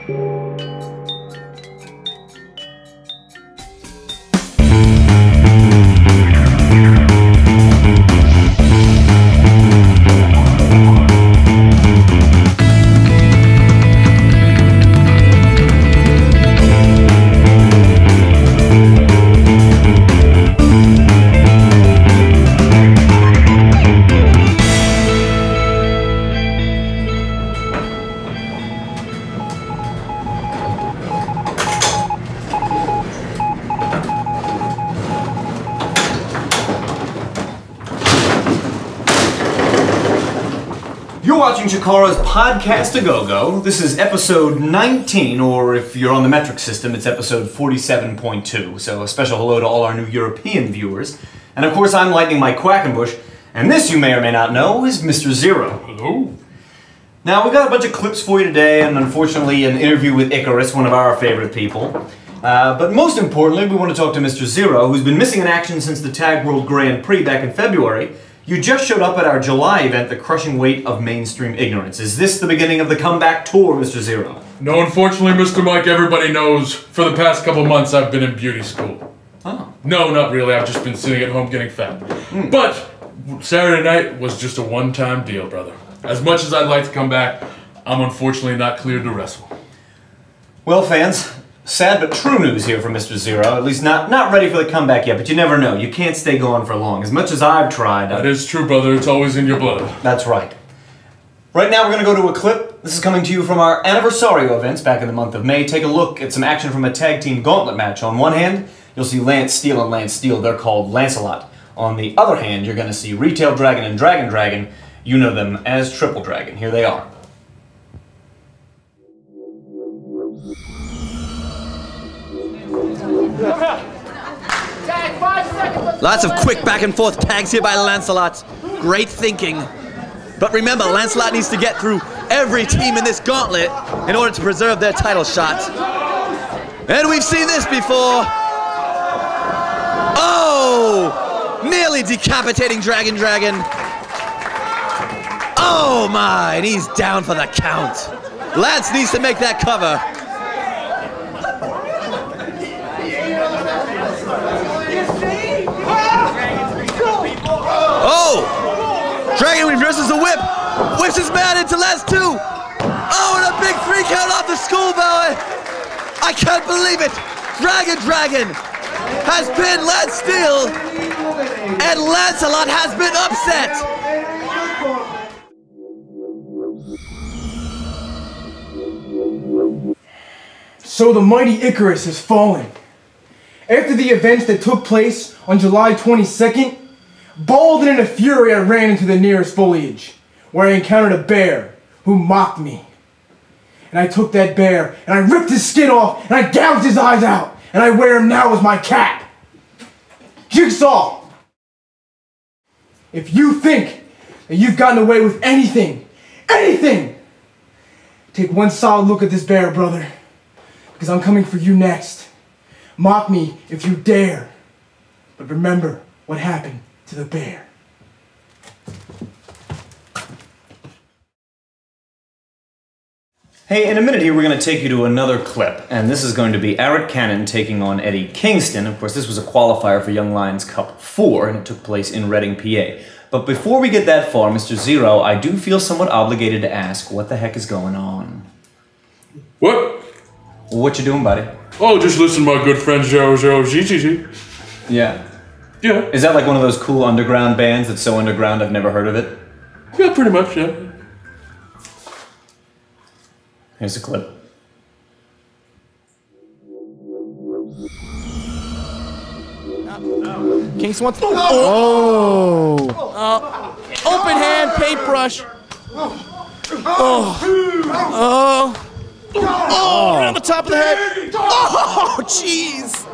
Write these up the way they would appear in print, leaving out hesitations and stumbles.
You're watching Chikara's Podcast A Go-Go. This is episode 19, or if you're on the metric system, it's episode 47.2. So a special hello to all our new European viewers. And of course, I'm Lightning Mike Quackenbush, and this, you may or may not know, is Mr. Zero. Hello. Now, we got a bunch of clips for you today, and unfortunately, an interview with Icarus, one of our favorite people. But most importantly, we want to talk to Mr. Zero, who's been missing in action since the Tag World Grand Prix back in February. You just showed up at our July event, The Crushing Weight of Mainstream Ignorance. Is this the beginning of the comeback tour, Mr. Zero? No, unfortunately, Mr. Mike, everybody knows for the past couple months I've been in beauty school. Oh. No, not really. I've just been sitting at home getting fat. But Saturday night was just a one-time deal, brother. As much as I'd like to come back, I'm unfortunately not cleared to wrestle. Well, fans, sad but true news here from Mr. Zero. At least not ready for the comeback yet, but you never know. You can't stay gone for long. As much as I've tried... That is true, brother. It's always in your blood. That's right. Right now, we're going to go to a clip. This is coming to you from our Aniversario events back in the month of May. Take a look at some action from a tag team gauntlet match. On one hand, you'll see Lance Steele and Lance Steele. They're called Lancelot. On the other hand, you're going to see Retail Dragon and Dragon Dragon. You know them as Triple Dragon. Here they are. Lots of quick back and forth tags here by Lancelot. Great thinking. But remember, Lancelot needs to get through every team in this gauntlet in order to preserve their title shot. And we've seen this before. Oh! Nearly decapitating Dragon Dragon. Oh my, and he's down for the count. Lance needs to make that cover. Oh! Dragon reverses the whip! Whips his man into Lance too! Oh, and a big 3 count off the schoolboy! I can't believe it! Dragon Dragon has pinned Lance Steele, and Lancelot has been upset! So the mighty Icarus has fallen. After the events that took place on July 22nd, bald and in a fury, I ran into the nearest foliage, where I encountered a bear who mocked me. And I took that bear, and I ripped his skin off, and I gouged his eyes out, and I wear him now as my cap. Jigsaw! If you think that you've gotten away with anything, take one solid look at this bear, brother, because I'm coming for you next. Mock me if you dare, but remember what happened to the bear. Hey, in a minute here, we're going to take you to another clip, and this is going to be Arik taking on Eddie Kingston. Of course, this was a qualifier for Young Lions Cup 4, and it took place in Reading, PA. But before we get that far, Mr. Zero, I do feel somewhat obligated to ask, what the heck is going on? What? What you doing, buddy? Oh, just listen to my good friend Zero GGG. Yeah. Yeah. Is that like one of those cool underground bands that's so underground I've never heard of it? Yeah, pretty much, yeah. Here's a clip. Kingston wants to... Oh! Open hand, paintbrush. Oh, right on the top of the head. Oh, jeez.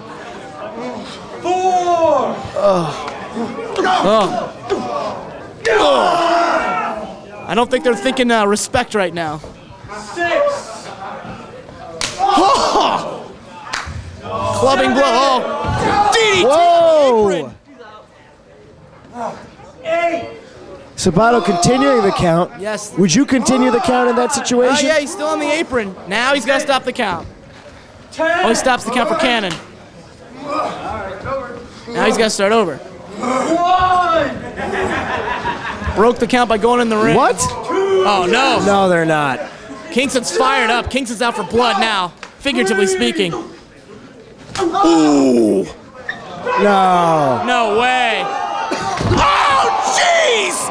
4! I don't think they're thinking respect right now. 6! Oh! Clubbing blow. Oh. DDT. Whoa! 8! Sabato continuing the count. Yes. Would you continue the count in that situation? Yeah, he's still on the apron. Now he's got to stop the count. Oh, he stops the count for Cannon. Now he's got to start over. Broke the count by going in the ring. What? Oh, no. No, they're not. Kingston's fired up. Kingston's out for blood now, figuratively speaking. Ooh. No. No way. Oh, jeez!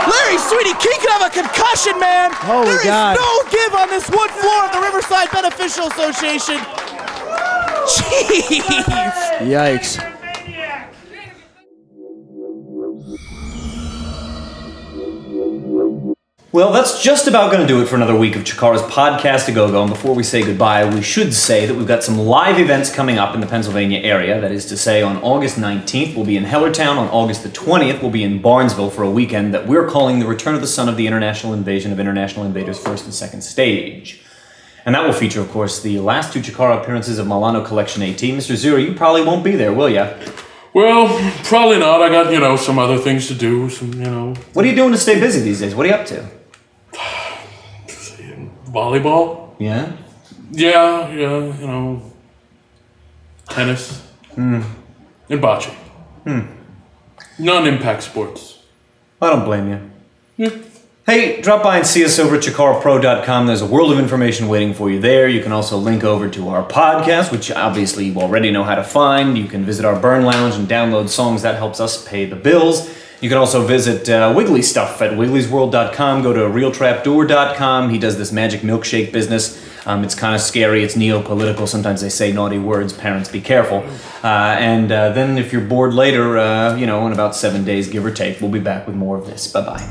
Larry Sweetie King could have a concussion, man. Holy God. There is no give on this wood floor of the Riverside Beneficial Association. Jeez. Yikes. Well, that's just about going to do it for another week of Chikara's Podcast A Go-Go. And before we say goodbye, we should say that we've got some live events coming up in the Pennsylvania area. That is to say, on August 19th, we'll be in Hellertown. On August the 20th, we'll be in Barnesville for a weekend that we're calling the Return of the Son of the International Invasion of International Invaders First and Second Stage. And that will feature, of course, the last two Chikara appearances of Milano Collection AT. Mr. Zero, you probably won't be there, will ya? Well, probably not. I got, some other things to do. What are you doing to stay busy these days? What are you up to? Volleyball? Yeah? Yeah, tennis. And bocce. Non-impact sports. I don't blame you. Yeah. Hey, drop by and see us over at ChikaraPro.com. There's a world of information waiting for you there. You can also link over to our podcast, which obviously you already know how to find. You can visit our Burn Lounge and download songs. That helps us pay the bills. You can also visit Wiggly stuff at wigglysworld.com. Go to realtrapdoor.com. He does this magic milkshake business. It's kind of scary. It's neo-political. Sometimes they say naughty words. Parents, be careful. And then if you're bored later, in about 7 days, give or take, we'll be back with more of this. Bye-bye.